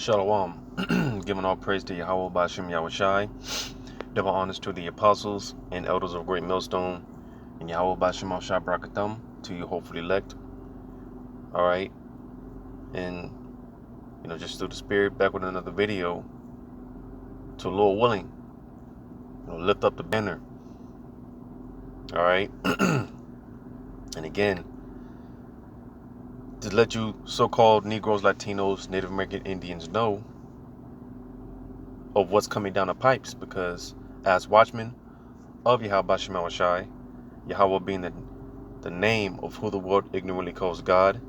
Shalom. Giving all praise to Yahweh Bashem Yahushai. Double honors to the apostles and elders of Great Millstone. And Yahweh Bashem Yahushai Brakatham to you hopefully elect. Alright. And, just through the Spirit, back with another video. To Lord willing. Lift up the banner. Alright. And again, to let you so-called Negroes, Latinos, Native American Indians know of what's coming down the pipes, because as watchmen of Yahweh Bashem Yahushai, Yahweh being the name of who the world ignorantly calls God,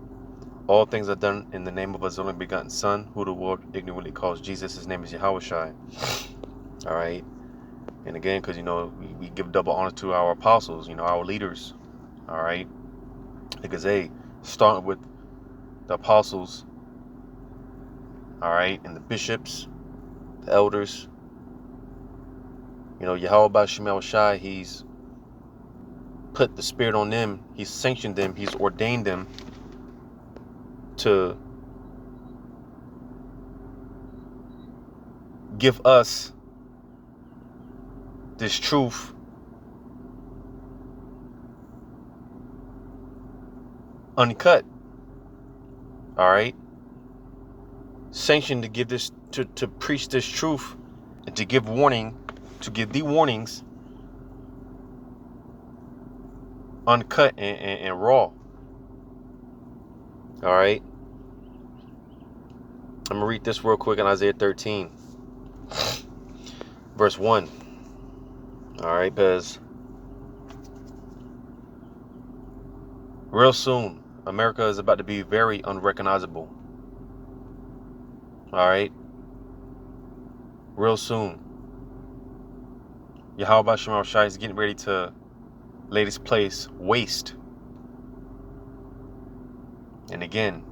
all things are done in the name of His only begotten Son, who the world ignorantly calls Jesus. His name is Yahushai. All right. And again, because we give double honor to our apostles, our leaders. All right. Because starting with the apostles, all right, and the bishops, the elders. Yahweh Bashem Yahushai, He's put the Spirit on them. He's sanctioned them. He's ordained them to give us this truth uncut. All right. Sanctioned to give this, to preach this truth and to give the warnings uncut and raw. All right. I'm going to read this real quick in Isaiah 13, verse 1. All right, because real soon, America is about to be very unrecognizable. All right. Real soon, Yahweh Bashem Yahushai is getting ready to lay this place waste. And again,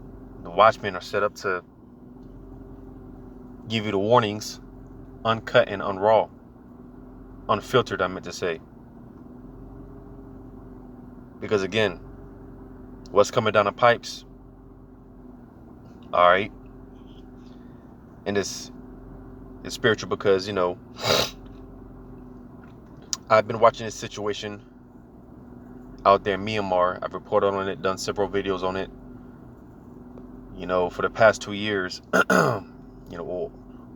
the watchmen are set up to give you the warnings, uncut and unraw, unfiltered, I meant to say. Because again, what's coming down the pipes, all right, and it's spiritual, because I've been watching this situation out there in Myanmar. I've reported on it, done several videos on it, for the past 2 years, or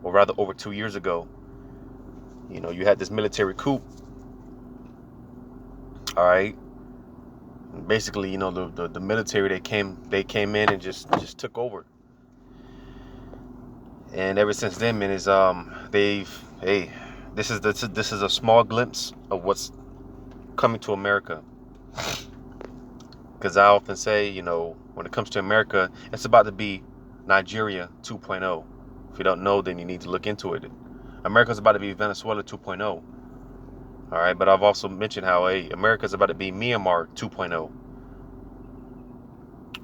rather over 2 years ago. You had this military coup, all right. And basically, the military, they came in and just took over. And ever since then, man, this is a small glimpse of what's coming to America. Because I often say, when it comes to America, it's about to be Nigeria 2.0. If you don't know, then you need to look into it. America's about to be Venezuela 2.0. All right, but I've also mentioned how America's about to be Myanmar 2.0.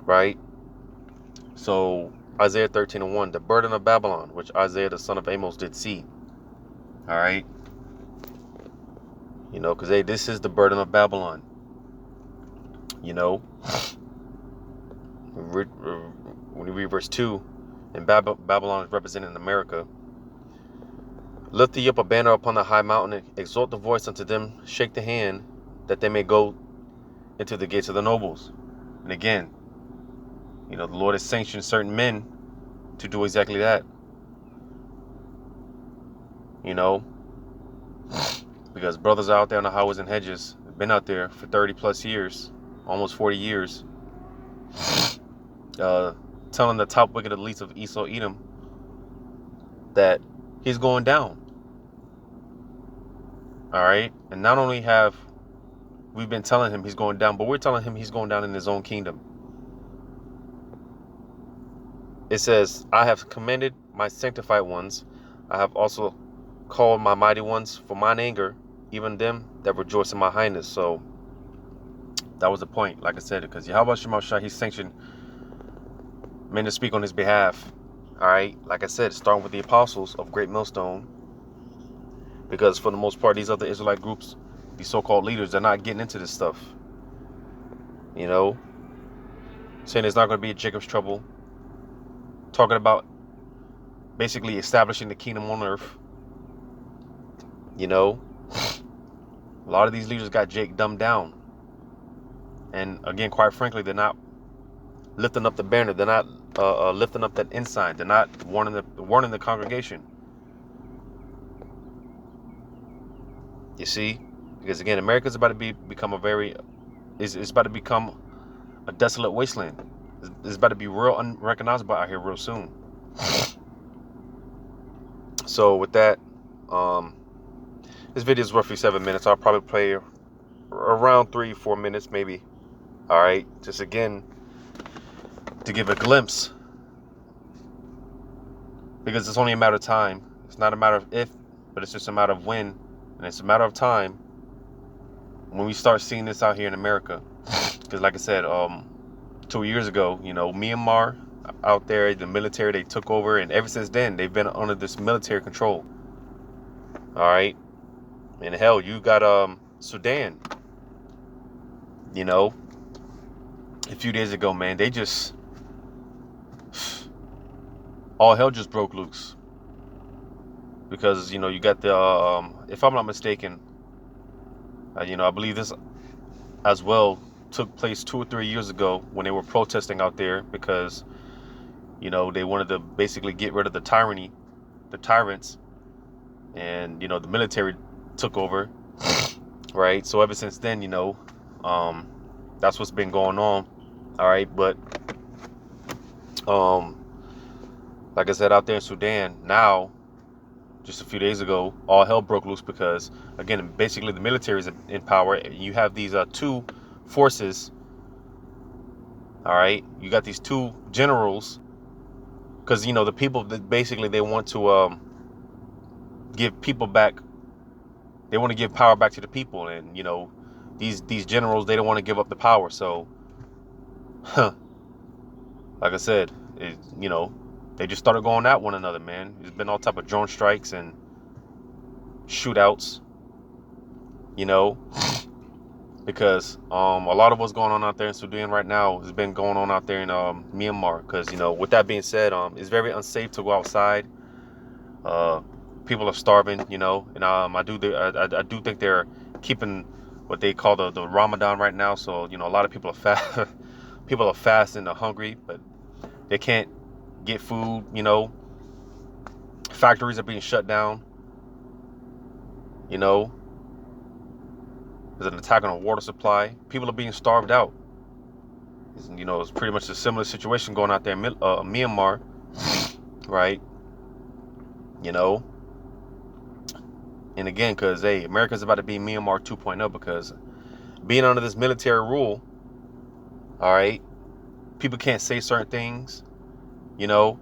Right? So Isaiah 13:1, the burden of Babylon, which Isaiah the son of Amos did see. All right. Because this is the burden of Babylon. When you read verse 2, and Babylon is represented in America. Lift thee up a banner upon the high mountain, exalt the voice unto them, shake the hand, that they may go into the gates of the nobles. And again, the Lord has sanctioned certain men to do exactly that. Because brothers out there on the highways and hedges have been out there for 30 plus years, almost 40 years, telling the top wicked elites of Esau Edom that he's going down. All right. And not only have we been telling him he's going down, but we're telling him he's going down in his own kingdom. It says, I have commended my sanctified ones. I have also called my mighty ones for mine anger, even them that rejoice in my highness. So that was the point, like I said, because Yahweh Bashem Yahushai, He's sanctioned men to speak on His behalf. All right. Like I said, starting with the apostles of Great Millstone. Because for the most part, these other Israelite groups, these so-called leaders, they're not getting into this stuff. Saying there's not going to be a Jacob's trouble. Talking about basically establishing the kingdom on earth. You know, a lot of these leaders got Jake dumbed down. And again, quite frankly, they're not lifting up the banner. They're not lifting up that ensign. They're not warning the congregation. You see, because again, America's about to become it's about to become a desolate wasteland. It's about to be real unrecognizable out here real soon. So with that, this video is roughly 7 minutes. I'll probably play around 3-4 minutes maybe. All right, just again to give a glimpse, because it's only a matter of time. It's not a matter of if, but it's just a matter of when, and it's a matter of time when we start seeing this out here in America. Because like I said, 2 years ago, you know, Myanmar out there, the military, they took over, and ever since then they've been under this military control. All right, and hell, you got Sudan. You know, a few days ago, man, they just all hell just broke loose, because you know you got the if I'm not mistaken, you know, I believe this as well took place 2 or 3 years ago when they were protesting out there, because you know they wanted to basically get rid of the tyrants, and you know the military took over, right? So ever since then, you know, that's what's been going on. All right, but like I said, out there in Sudan now, just a few days ago, all hell broke loose, because again, basically the military is in power. You have these two forces. All right, you got these two generals, because you know the people that basically they want to give people back. They want to give power back to the people, and you know these generals, they don't want to give up the power. So, like I said, you know, they just started going at one another, man. There's been all type of drone strikes and shootouts, you know, because a lot of what's going on out there in Sudan right now has been going on out there in Myanmar. Because you know, with that being said, it's very unsafe to go outside. People are starving, you know, and I do think they're keeping what they call the Ramadan right now. So you know, a lot of people are people are fasting, they're hungry, but they can't get food. You know, factories are being shut down. You know, there's an attack on a water supply. People are being starved out. You know, it's pretty much a similar situation going out there in Myanmar, right? You know, and again, because hey, America's about to be Myanmar 2.0, because being under this military rule, all right, people can't say certain things, you know,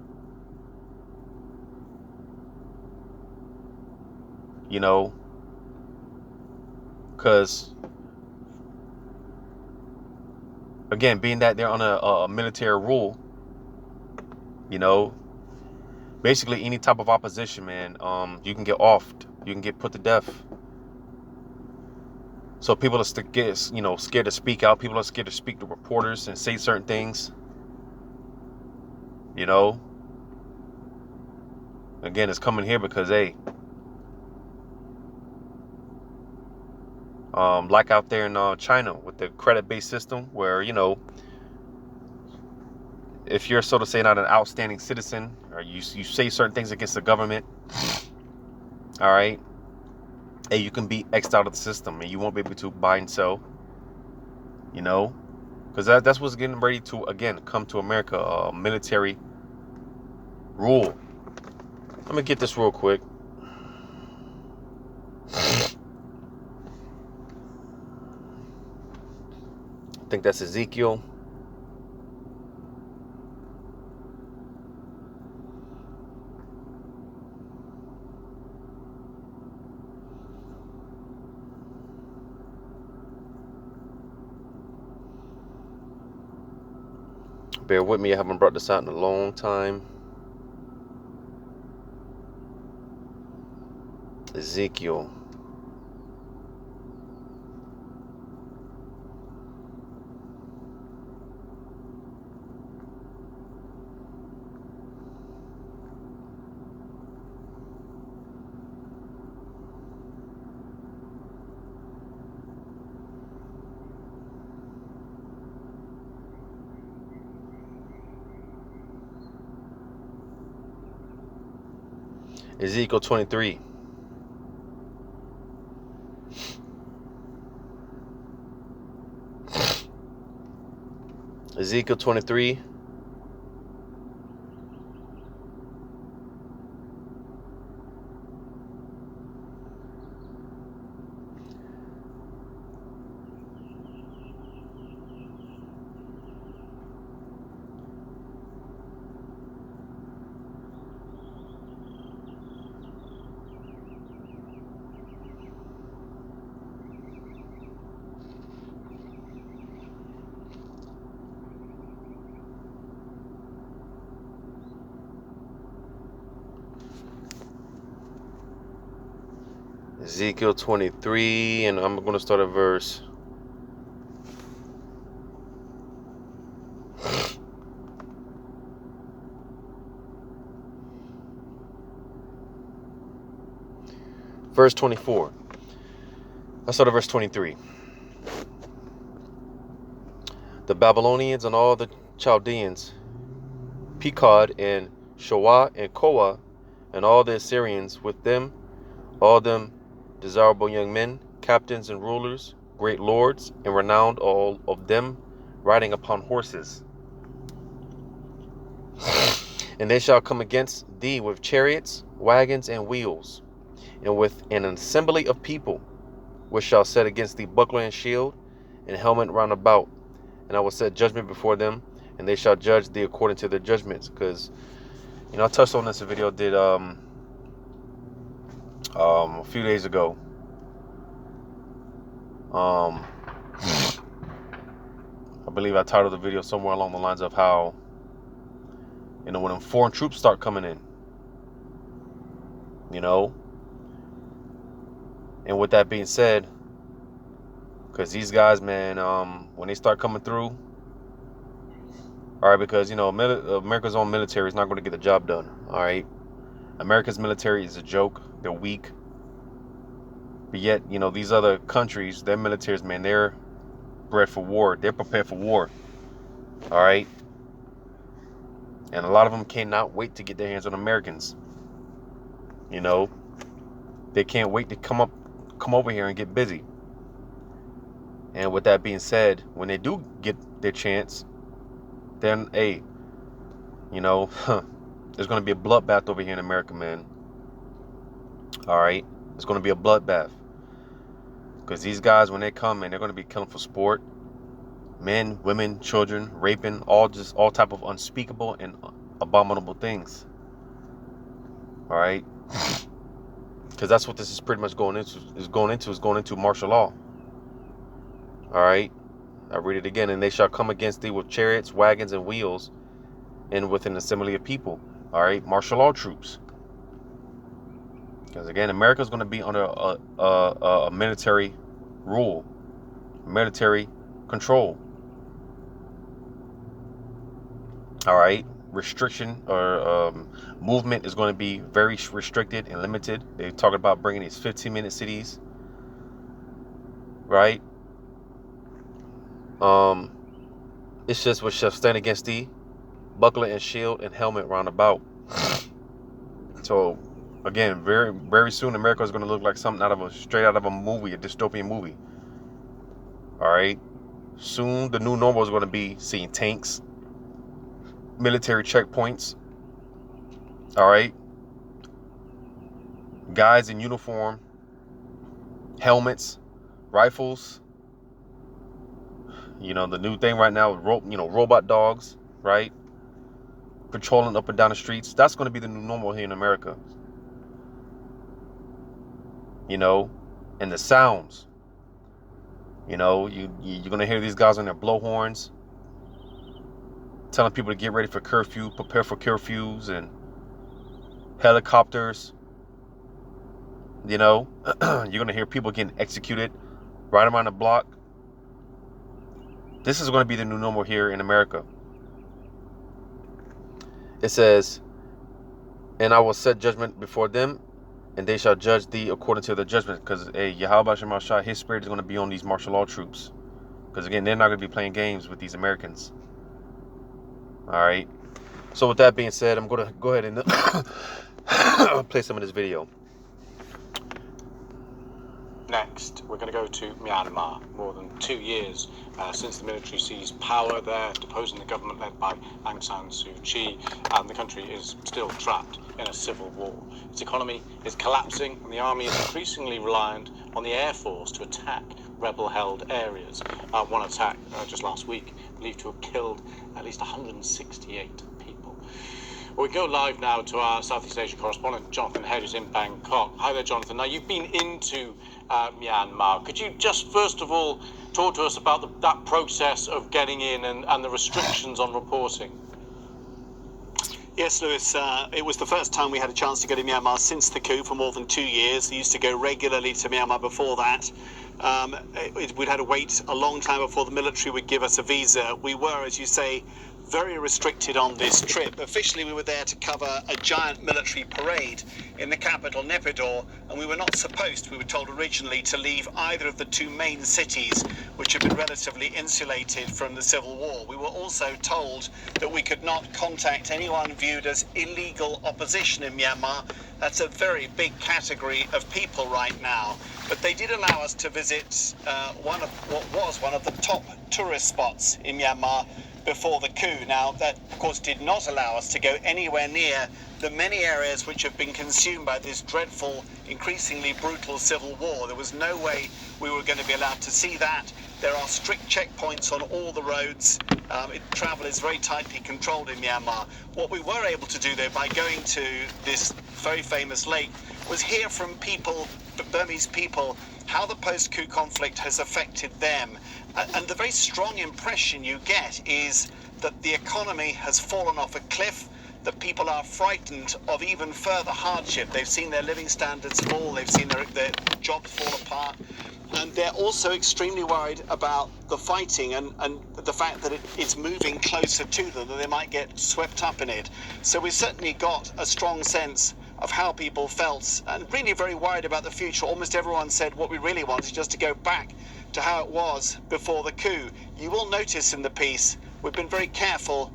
because again, being that they're on a military rule, you know, basically any type of opposition, man, you can get offed, you can get put to death. So people are scared to speak out. People are scared to speak to reporters and say certain things. You know, again, it's coming here because hey, like out there in China with the credit-based system, where you know, if you're, so to say, not an outstanding citizen, or you say certain things against the government, all right, hey, you can be X'd out of the system, and you won't be able to buy and sell. You know, because that's what's getting ready to again come to America, military rule. Let me get this real quick. I think that's Ezekiel. Bear with me, I haven't brought this out in a long time. Ezekiel. Ezekiel 23. Ezekiel 23. Ezekiel 23, and I'm going to start at verse. Verse 24. Let's start at verse 23. The Babylonians and all the Chaldeans, Pekod and Shoah and Koah, and all the Assyrians with them, all them desirable young men, captains and rulers, great lords, and renowned, all of them riding upon horses. And they shall come against thee with chariots, wagons, and wheels, and with an assembly of people, which shall set against thee buckler and shield, and helmet round about. And I will set judgment before them, and they shall judge thee according to their judgments. Because, I touched on this in a video I did a few days ago. I believe I titled the video somewhere along the lines of how, when foreign troops start coming in, and with that being said, because these guys, man, when they start coming through, all right, because, America's own military is not going to get the job done, all right? America's military is a joke. They're weak. But yet, these other countries, their militaries, man, they're bred for war. They're prepared for war, all right? And a lot of them cannot wait to get their hands on Americans. They can't wait to come over here and get busy. And with that being said, when they do get their chance, then, hey, there's going to be a bloodbath over here in America, man. All right? It's going to be a bloodbath. Because these guys, when they come, man, they're going to be killing for sport. Men, women, children, raping, all type of unspeakable and abominable things. All right? Because that's what this is pretty much going into martial law. All right? I read it again. And they shall come against thee with chariots, wagons, and wheels, and with an assembly of people. All right? Martial law troops. Because again, America is going to be under a military rule, military control. All right, restriction or movement is going to be very restricted and limited. They talk about bringing these 15-minute cities, right? It's just what shall stand against thee, buckler and shield and helmet round about. So. Again, very, very soon, America is going to look like something straight out of a movie, a dystopian movie. All right. Soon, the new normal is going to be seeing tanks, military checkpoints. All right. Guys in uniform, helmets, rifles. The new thing right now, robot dogs, right? Patrolling up and down the streets. That's going to be the new normal here in America. And the sounds, you're going to hear these guys on their blowhorns telling people to get ready for curfew, prepare for curfews, and helicopters. You're going to hear people getting executed right around the block. This is going to be the new normal here in America. It says, and I will set judgment before them, and they shall judge thee according to their judgment. Because, Yahweh Shema Shah, his spirit is going to be on these martial law troops. Because, again, they're not going to be playing games with these Americans. All right. So, with that being said, I'm going to go ahead and I'll play some of this video. Next, we're going to go to Myanmar. More than 2 years since the military seized power there, deposing the government led by Aung San Suu Kyi, and the country is still trapped in a civil war. Its economy is collapsing, and the army is increasingly reliant on the air force to attack rebel-held areas. One attack just last week believed to have killed at least 168 people. Well, we go live now to our Southeast Asia correspondent, Jonathan Head, who's in Bangkok. Hi there, Jonathan. Now, you've been into Myanmar. Could you just first of all talk to us about that process of getting in and the restrictions on reporting? Yes, Lewis, it was the first time we had a chance to go to Myanmar since the coup for more than 2 years. We used to go regularly to Myanmar before that. We'd had to wait a long time before the military would give us a visa. We were, as you say, very restricted on this trip. Officially, we were there to cover a giant military parade in the capital, Naypyidaw, and we were not supposed, we were told originally, to leave either of the two main cities, which had been relatively insulated from the civil war. We were also told that we could not contact anyone viewed as illegal opposition in Myanmar. That's a very big category of people right now. But they did allow us to visit one of the top tourist spots in Myanmar before the coup. Now, that, of course, did not allow us to go anywhere near the many areas which have been consumed by this dreadful, increasingly brutal civil war. There was no way we were going to be allowed to see that. There are strict checkpoints on all the roads. Travel is very tightly controlled in Myanmar. What we were able to do, though, by going to this very famous lake, was hear from people, Burmese people, how the post-coup conflict has affected them. And the very strong impression you get is that the economy has fallen off a cliff, that people are frightened of even further hardship. They've seen their living standards fall, they've seen their jobs fall apart, and they're also extremely worried about the fighting and the fact that it's moving closer to them, that they might get swept up in it. So we certainly got a strong sense of how people felt, and really very worried about the future. Almost everyone said what we really want is just to go back to how it was before the coup. You will notice in the piece we've been very careful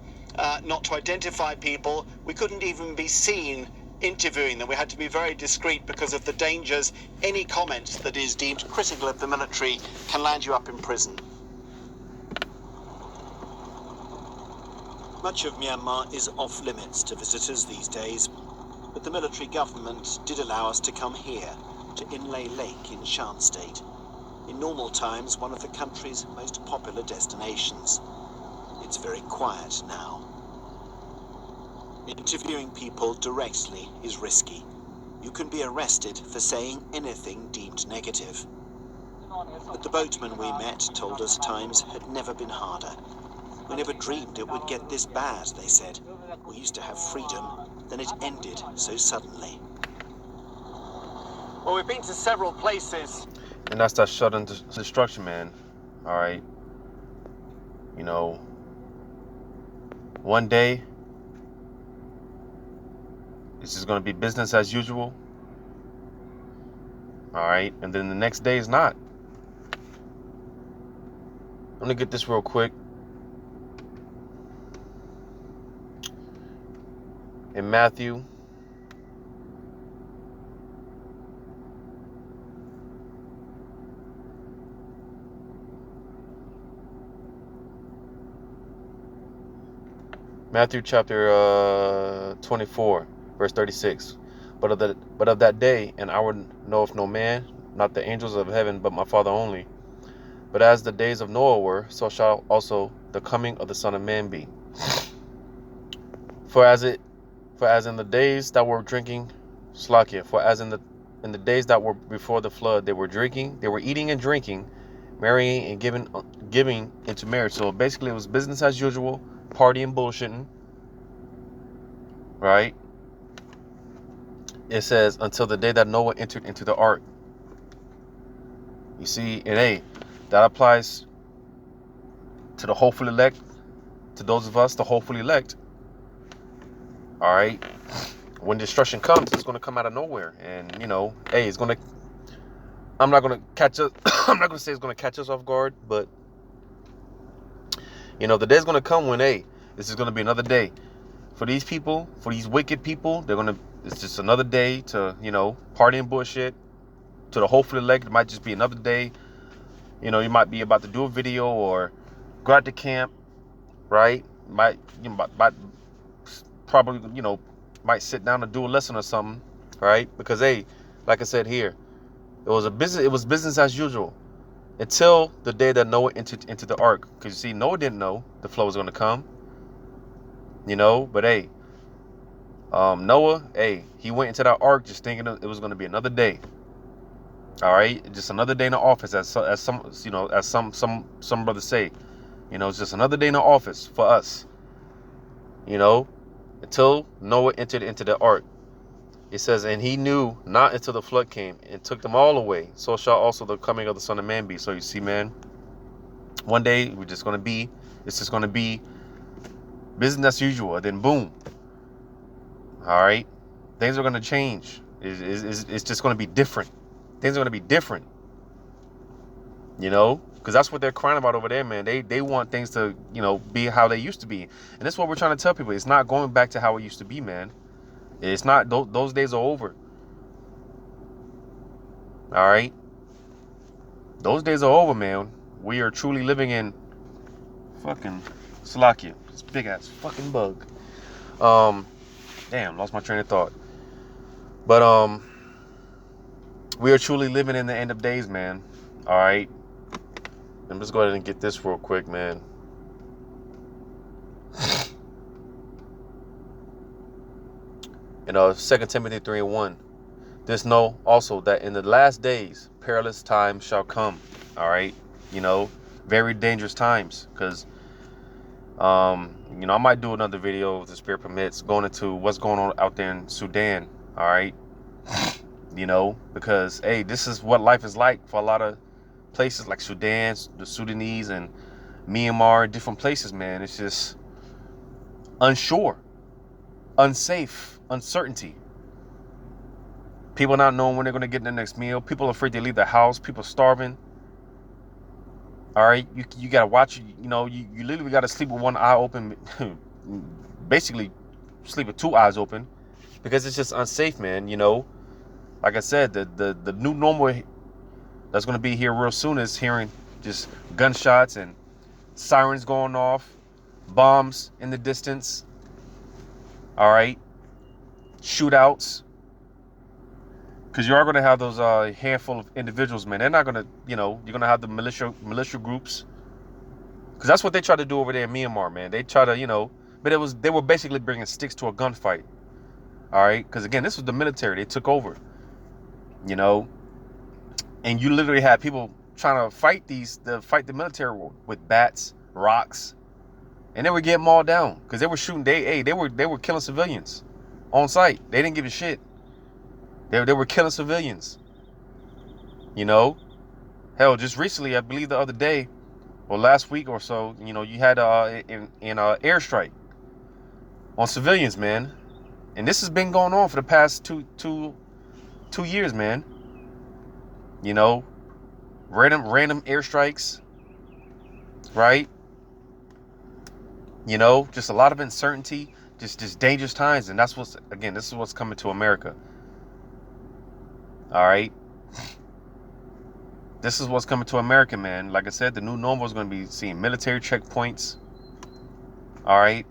not to identify people. We couldn't even be seen interviewing them. We had to be very discreet because of the dangers. Any comment that is deemed critical of the military can land you up in prison. Much of Myanmar is off limits to visitors these days, but the military government did allow us to come here, to Inlay Lake in Shan State. In normal times, one of the country's most popular destinations. It's very quiet now. Interviewing people directly is risky. You can be arrested for saying anything deemed negative. But the boatmen we met told us times had never been harder. We never dreamed it would get this bad, they said. We used to have freedom, then it ended so suddenly. Well, we've been to several places. And that's that sudden destruction, man. All right. You know, one day, this is going to be business as usual. All right. And then the next day is not. I'm going to get this real quick. In Matthew, chapter 24, verse 36. But of that day and hour knoweth no man, not the angels of heaven, but my Father only. But as the days of Noah were, so shall also the coming of the Son of Man be. For as in the days that were drinking, Slakia, for as in the days that were before the flood, they were eating and drinking, marrying and giving into marriage. So basically it was business as usual, partying, bullshitting. Right? It says, until the day that Noah entered into the ark. You see, and hey, that applies to the hopeful elect, to those of us, the hopeful elect. All right, when destruction comes, it's going to come out of nowhere, and you know, hey, it's going to. I'm not going to catch us. I'm not going to say it's going to catch us off guard, but you know, the day's going to come when, hey, this is going to be another day for these people, for these wicked people, it's just another day to, party and bullshit. To the hopefully elect, it might just be another day. You might be about to do a video or go out to camp, right? Might probably, might sit down and do a lesson or something, right? Because, hey, like I said here, it was business as usual until the day that Noah entered into the ark. Because you see, Noah didn't know the flood was going to come, but hey, Noah, hey, he went into that ark just thinking it was going to be another day. All right, just another day in the office, as some brothers say, it's just another day in the office for us, until Noah entered into the ark. It says, and he knew not until the flood came and took them all away. So shall also the coming of the Son of Man be. So you see, man, one day it's just going to be business as usual. And then boom. All right, things are going to change. It's just going to be different. Things are going to be different, because that's what they're crying about over there, man. They want things to, be how they used to be. And that's what we're trying to tell people. It's not going back to how it used to be, man. It's not. Those days are over. All right. Those days are over, man. We are truly living in fucking Slovakia. This big ass fucking bug. Damn, lost my train of thought. But we are truly living in the end of days, man. All right. Let me just go ahead and get this real quick, man. In 2 Timothy 3:1, this know also that in the last days perilous times shall come. All right, very dangerous times, because I might do another video if the spirit permits, going into what's going on out there in Sudan. All right, because hey, this is what life is like for a lot of places like Sudan, the Sudanese, and Myanmar, different places, man. It's just unsure, unsafe, uncertainty. People not knowing when they're going to get their next meal. People afraid to leave the house. People starving. All right, you got to watch. You literally got to sleep with one eye open. Basically, sleep with two eyes open, because it's just unsafe, man. Like I said, the new normal that's going to be here real soon is hearing just gunshots and sirens going off, bombs in the distance. All right, shootouts. Because you are going to have those handful of individuals, man. They're not going to, you're going to have the militia groups. Because that's what they try to do over there in Myanmar, man. They try to, but they were basically bringing sticks to a gunfight. All right. Because again, this was the military. They took over, and you literally had people trying to fight the military with bats, rocks, and they were getting mauled down because they were shooting. They were killing civilians on sight. They didn't give a shit. They were killing civilians. Hell, just recently, I believe the other day, or last week or so, you had an airstrike on civilians, man. And this has been going on for the past two years, man. Random airstrikes, right? Just a lot of uncertainty, just dangerous times, and this is what's coming to America. All right. This is what's coming to America, man. Like I said, the new normal is going to be seeing military checkpoints. All right.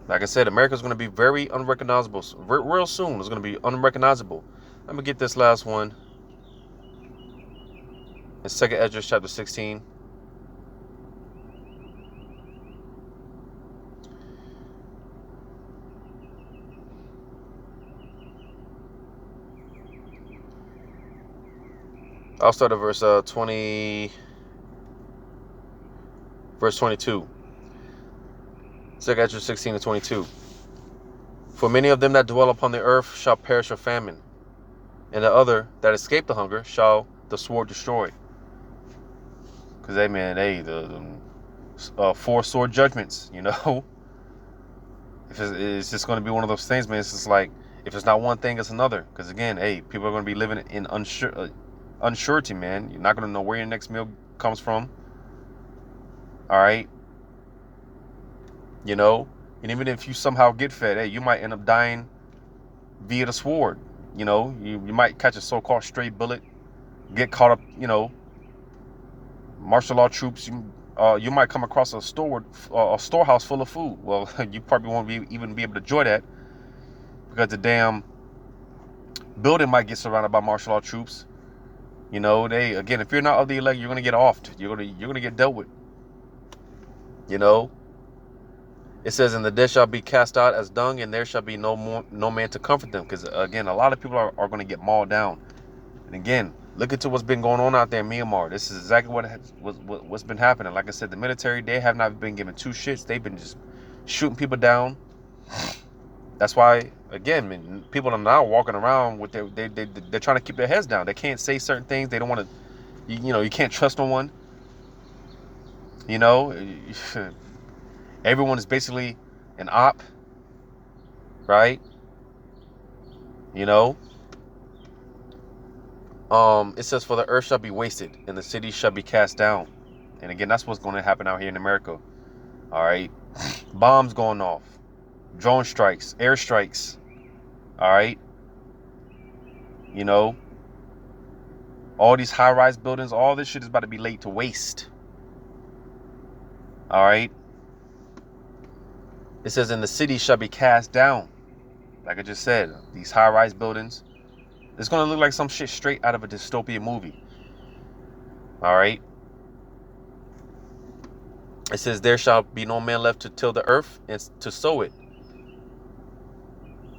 Like I said, America is going to be very unrecognizable. Real soon, it's going to be unrecognizable. Let me get this last one. In 2 Esdras chapter 16. I'll start at verse 22. Second Esdras 16 and 22. For many of them that dwell upon the earth shall perish of famine, and the other that escape the hunger shall the sword destroy. Because the 4 sword judgments, it's just going to be one of those things, man. It's just like, if it's not one thing, it's another. Because again, people are going to be living in unsurety, man. You're not going to know where your next meal comes from. All right. And even if you somehow get fed, hey, you might end up dying via the sword. You know, you might catch a so-called stray bullet, get caught up, you know, martial law troops. You might come across a storehouse full of food. Well, you probably won't even be able to enjoy that because the damn building might get surrounded by martial law troops. You know, if you're not of the elect, you're gonna get offed. You're gonna get dealt with. You know, it says, "And the dead shall be cast out as dung, and there shall be no man to comfort them." Because again, a lot of people are gonna get mauled down. And again, look into what's been going on out there in Myanmar. This is exactly what's been happening. Like I said, the military, they have not been giving two shits. They've been just shooting people down. That's why, again, man, people are now walking around with they're trying to keep their heads down. They can't say certain things. They don't want to, you can't trust no one. You know, everyone is basically an op, right? You know, it says, "For the earth shall be wasted, and the cities shall be cast down." And again, that's what's going to happen out here in America. All right, bombs going off, drone strikes, air strikes. All right, you know, all these high-rise buildings, all this shit is about to be laid to waste. All right. It says, "And the city shall be cast down." Like I just said, these high-rise buildings. It's going to look like some shit straight out of a dystopian movie. All right. It says, "There shall be no man left to till the earth and to sow it.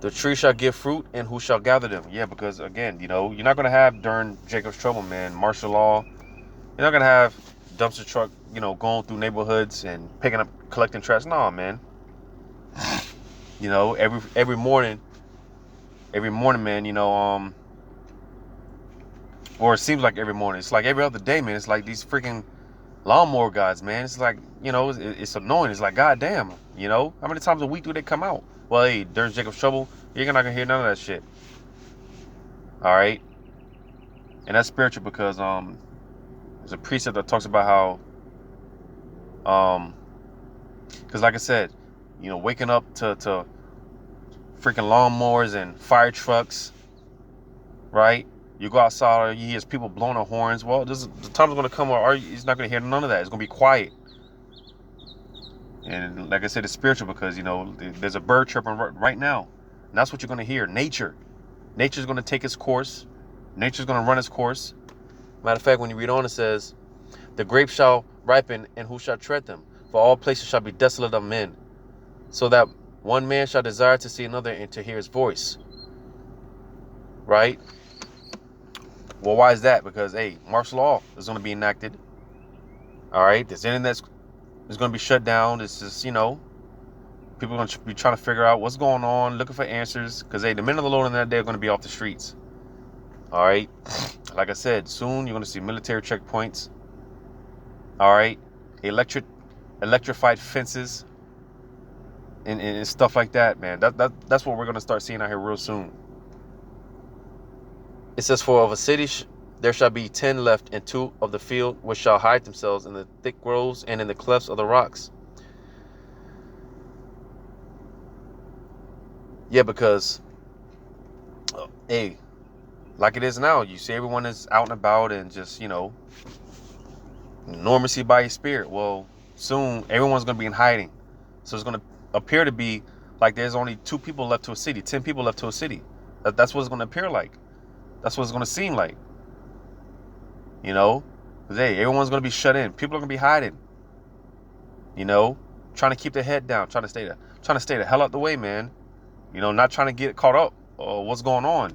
The tree shall give fruit, and who shall gather them?" Yeah, because again, you're not going to have during Jacob's trouble, man, martial law. You're not going to have dumpster truck, going through neighborhoods and collecting trash. No, man. Every morning, man, or it seems like every morning. It's like every other day, man. It's like these freaking lawnmower guys, man. It's like, it's annoying. It's like, goddamn, how many times a week do they come out? Well, hey, during Jacob's trouble, you're not gonna hear none of that shit. All right, and that's spiritual because there's a precept that talks about how because like I said, waking up to freaking lawnmowers and fire trucks, right? You go outside, you hear people blowing their horns. Well, the time's going to come where he's not going to hear none of that. It's going to be quiet. And like I said, it's spiritual because, there's a bird chirping right now. And that's what you're going to hear. Nature. Nature's going to take its course. Nature's going to run its course. Matter of fact, when you read on, it says, "The grapes shall ripen, and who shall tread them? For all places shall be desolate of men. So that one man shall desire to see another and to hear his voice." Right? Well, why is that? Because, hey, martial law is going to be enacted. All right? This internet is going to be shut down. It's just, people are going to be trying to figure out what's going on, looking for answers. Because, hey, the men of the Lord in that day are going to be off the streets. All right? Like I said, soon you're going to see military checkpoints. All right? Electrified fences and stuff like that, man. That's what we're going to start seeing out here real soon. It says, "For of a city there shall be 10 left, and 2 of the field which shall hide themselves in the thick groves and in the clefts of the rocks." Yeah, because, hey, like it is now, you see everyone is out and about and just, normalcy by his spirit. Well, soon everyone's going to be in hiding. So it's going to appear to be like there's only 2 people left to a city, 10 people left to a city. That's what it's going to appear like. That's what it's going to seem like. Because, hey, everyone's going to be shut in. People are going to be hiding. Trying to keep their head down, trying to stay the hell out the way, man. Not trying to get caught up or what's going on.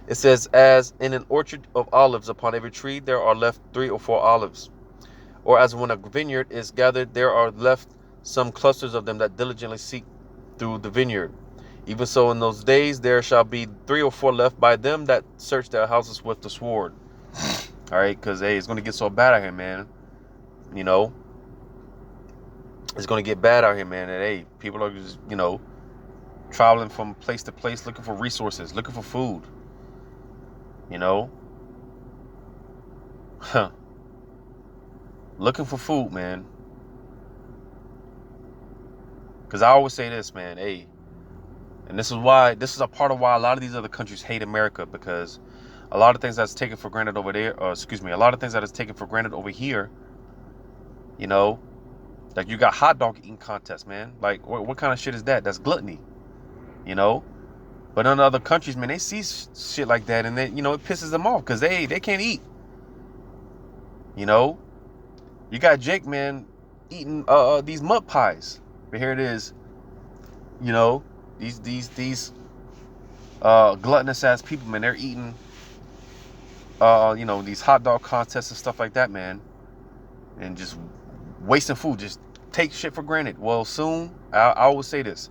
It says, "As in an orchard of olives, upon every tree there are left 3 or 4 olives. Or as when a vineyard is gathered, there are left some clusters of them that diligently seek through the vineyard. Even so in those days there shall be 3 or 4 left by them that search their houses with the sword." All right, because, hey, it's going to get so bad out here, man. It's going to get bad out here, man. And, hey, people are just, traveling from place to place looking for resources, looking for food. Looking for food, man. Because I always say this, man, hey, and this is a part of why a lot of these other countries hate America, because a lot of things that's taken for granted over there, or excuse me, a lot of things that is taken for granted over here, you know, like you got hot dog eating contests, man. Like, what kind of shit is that? That's gluttony, you know? But in other countries, man, they see shit like that, and then, you know, it pisses them off because they can't eat, you know? You got Jake, man, eating these mud pies. But here it is, you know, these gluttonous ass people, man, they're eating you know, these hot dog contests and stuff like that, man, and just wasting food, just take shit for granted. Well, soon, I always say this,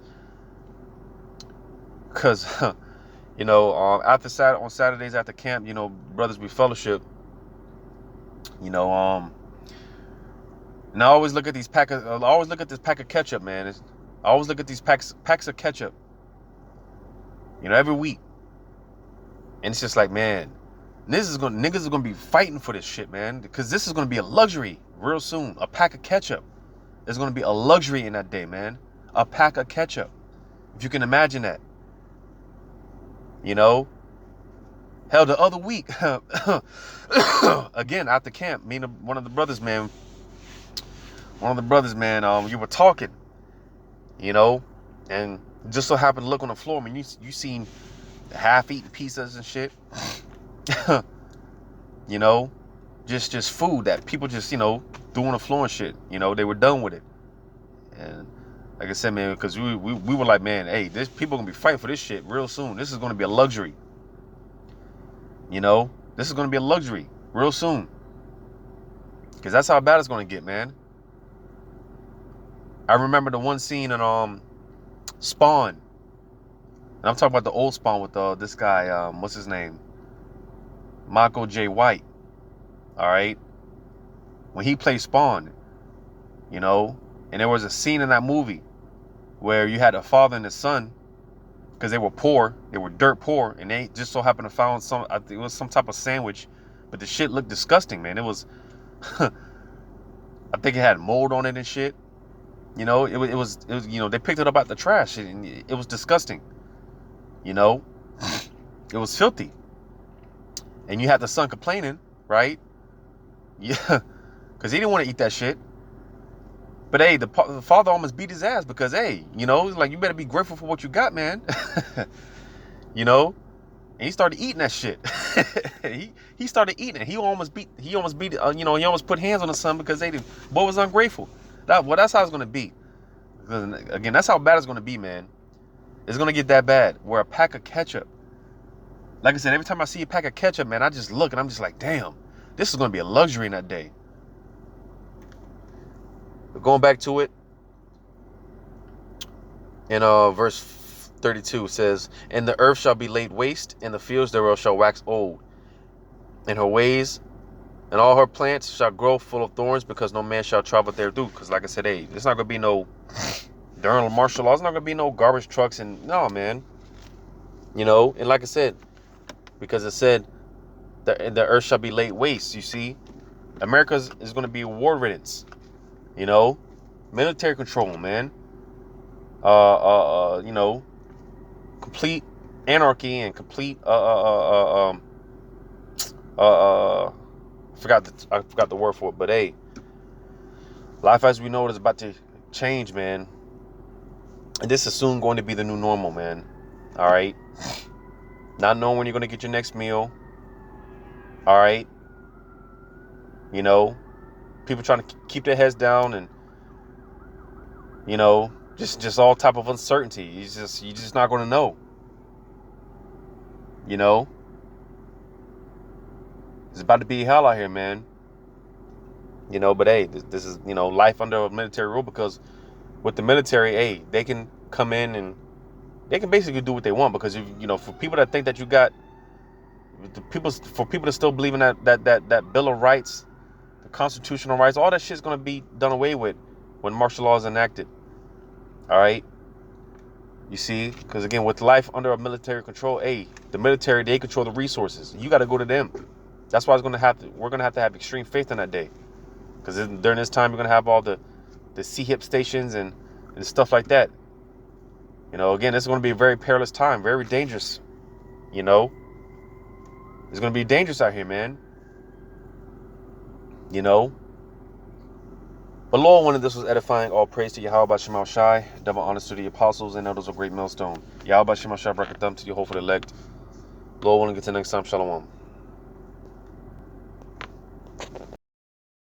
because you know, on Saturdays after camp, you know, brothers we fellowship, you know, and I always look at this pack of ketchup, man. I always look at these packs of ketchup, you know, every week, and it's just like, man, niggas are gonna be fighting for this shit, man, because this is gonna be a luxury real soon. A pack of ketchup is gonna be a luxury in that day, man. A pack of ketchup, if you can imagine that, you know. Hell, the other week, again after camp, me and one of the brothers, man, you were talking, you know, and just so happened to look on the floor. I mean, you seen half-eaten pizzas and shit. You know, just food that people just, you know, threw on the floor and shit. You know, they were done with it. And like I said, man, because we were like, man, hey, this people gonna be fighting for this shit real soon. This is gonna be a luxury. You know, this is gonna be a luxury real soon. Because that's how bad it's gonna get, man. I remember the one scene in Spawn. And I'm talking about the old Spawn with this guy, what's his name? Michael J. White. All right. When he played Spawn, you know, and there was a scene in that movie where you had a father and a son, because they were poor, they were dirt poor, and they just so happened to found it was some type of sandwich, but the shit looked disgusting, man. It was, I think it had mold on it and shit. You know, it was, you know, they picked it up out the trash, and it was disgusting. You know, it was filthy. And you had the son complaining, right? Yeah, because he didn't want to eat that shit. But hey, the father almost beat his ass because, hey, you know, like, you better be grateful for what you got, man. You know, and he started eating that shit. he started eating it. He almost beat, you know, he almost put hands on the son because the boy was ungrateful. That's how it's gonna be. Because, again, that's how bad it's gonna be, man. It's gonna get that bad. Where a pack of ketchup, like I said, every time I see a pack of ketchup, man, I just look and I'm just like, damn, this is going to be a luxury in that day. But going back to it, in verse 32 says, and the earth shall be laid waste, and the fields thereof shall wax old, and her ways and all her plants shall grow full of thorns, because no man shall travel thereto. Because like I said, hey, it's not going to be no, during martial law, it's not going to be no garbage trucks, and no, man. You know, and like I said, because it said the earth shall be laid waste. You see, America is going to be war riddance. You know, military control, man. You know, complete anarchy and complete I forgot the word for it, but hey, life as we know it is about to change, man. And this is soon going to be the new normal, man. All right. Not knowing when you're going to get your next meal. All right. You know, people trying to keep their heads down, and, you know, just all type of uncertainty. You're just not going to know. You know, it's about to be hell out here, man. You know, but hey, this is, you know, life under a military rule, because with the military, hey, they can come in and they can basically do what they want, because if, you know, for people that think that you got for people that still believe in that Bill of Rights, the constitutional rights, all that shit's gonna be done away with when martial law is enacted. All right, you see, because again, with life under a military control, hey, the military, they control the resources. You got to go to them. That's why we're gonna have to have extreme faith in that day, because during this time you're gonna have all the CHIP stations and and stuff like that. You know, again, it's going to be a very perilous time, very dangerous. You know, it's going to be dangerous out here, man. You know, but Lord wanted this was edifying. All praise to Yahweh Shemal Shai, double honors to the apostles and elders of great millstone. Yahweh Shemal Shai, bracket thumb to the hope for the elect. Lord willing, get to the next time. Shalom.